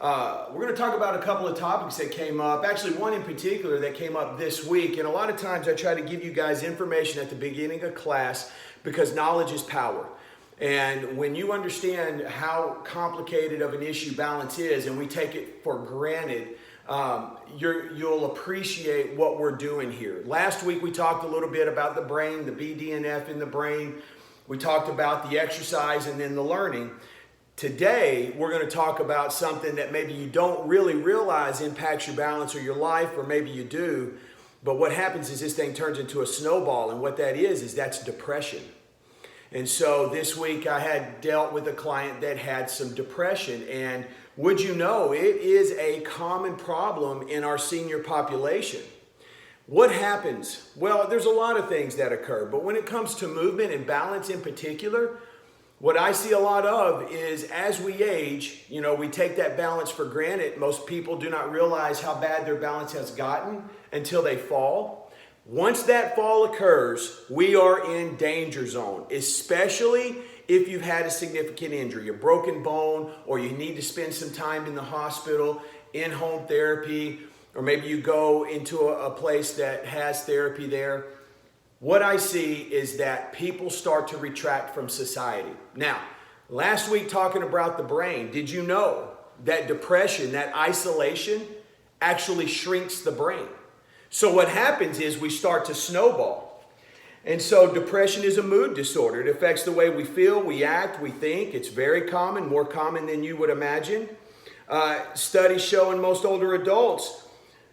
We're going to talk about a couple of topics that came up, actually one in particular that came up this week. And a lot of times I try to give you guys information at the beginning of class because knowledge is power. And when you understand how complicated of an issue balance is and we take it for granted, you'll appreciate what we're doing here. Last week we talked a little bit about the brain, the BDNF in the brain. We talked about the exercise and then the learning. Today, we're going to talk about something that maybe you don't really realize impacts your balance or your life, or maybe you do. But what happens is this thing turns into a snowball, and what that is that's depression. And so this week I had dealt with a client that had some depression, and would you know, it is a common problem in our senior population. What happens? Well, there's a lot of things that occur, but when it comes to movement and balance in particular, what I see a lot of is as we age, we take that balance for granted. Most people do not realize how bad their balance has gotten until they fall. Once that fall occurs, we are in danger zone, especially if you've had a significant injury, a broken bone, or you need to spend some time in the hospital, in home therapy, or maybe you go into a place that has therapy there. What I see is that people start to retract from society. Now, last week talking about the brain, did you know that depression, that isolation, actually shrinks the brain? So what happens is we start to snowball. And so depression is a mood disorder. It affects the way we feel, we act, we think. It's very common, more common than you would imagine. Studies show in most older adults,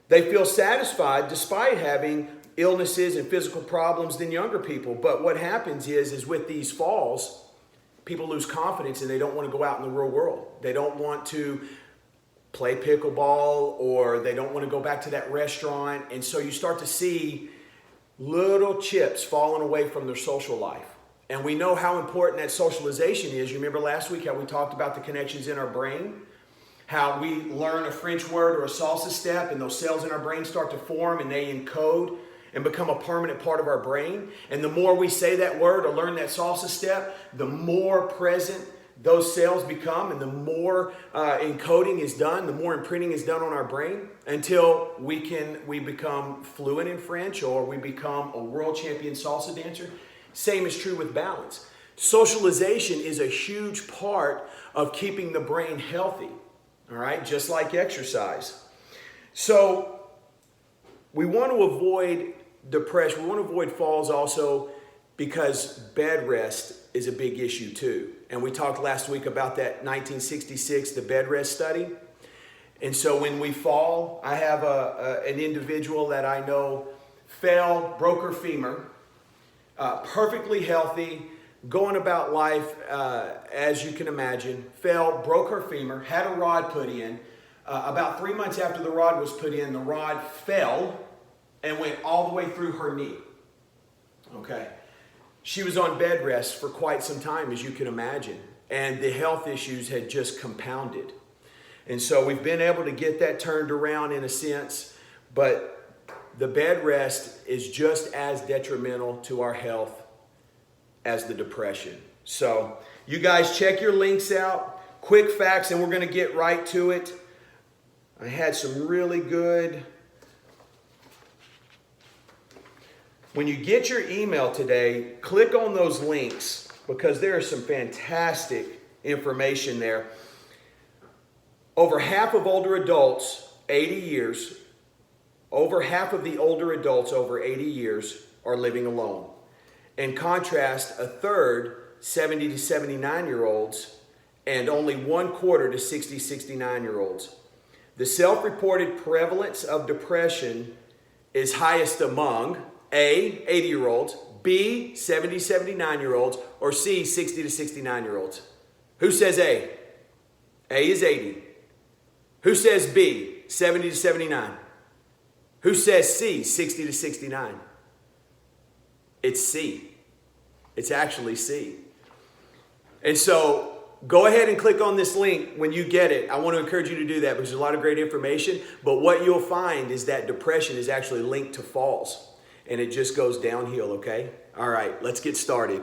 they feel satisfied despite having illnesses and physical problems than younger people. But what happens is with these falls, people lose confidence and they don't want to go out in the real world. They don't want to play pickleball, or they don't want to go back to that restaurant. And so you start to see little chips falling away from their social life. And we know how important that socialization is. You remember last week how we talked about the connections in our brain? How we learn a French word or a salsa step and those cells in our brain start to form and they encode and become a permanent part of our brain. And the more we say that word or learn that salsa step, the more present those cells become, and the more encoding is done, the more imprinting is done on our brain until we become fluent in French or we become a world champion salsa dancer. Same is true with balance. Socialization is a huge part of keeping the brain healthy, all right, just like exercise. So we want to avoid depression. We want to avoid falls also because bed rest is a big issue too. And we talked last week about that 1966, the bed rest study. And so when we fall, I have an individual that I know fell, broke her femur, perfectly healthy, going about life as you can imagine, fell, broke her femur, had a rod put in. About 3 months after the rod was put in, the rod fell and went all the way through her knee. Okay. She was on bed rest for quite some time, as you can imagine, and the health issues had just compounded. And so we've been able to get that turned around in a sense, but the bed rest is just as detrimental to our health as the depression. So you guys check your links out, quick facts, and we're going to get right to it. I had some really good. When you get your email today, click on those links because there is some fantastic information there. Over half of older adults, 80 years, over half of the older adults over 80 years are living alone. In contrast, a third, 70 to 79-year-olds, and only 1/4 to 60, 69-year-olds. The self-reported prevalence of depression is highest among A, 80-year-olds, B, 70, 79-year-olds, or C, 60 to 69-year-olds. Who says A? A is 80. Who says B, 70 to 79? Who says C, 60 to 69? It's C. It's actually C. And so go ahead and click on this link when you get it. I want to encourage you to do that because there's a lot of great information. But what you'll find is that depression is actually linked to falls. And it just goes downhill, okay? All right, let's get started.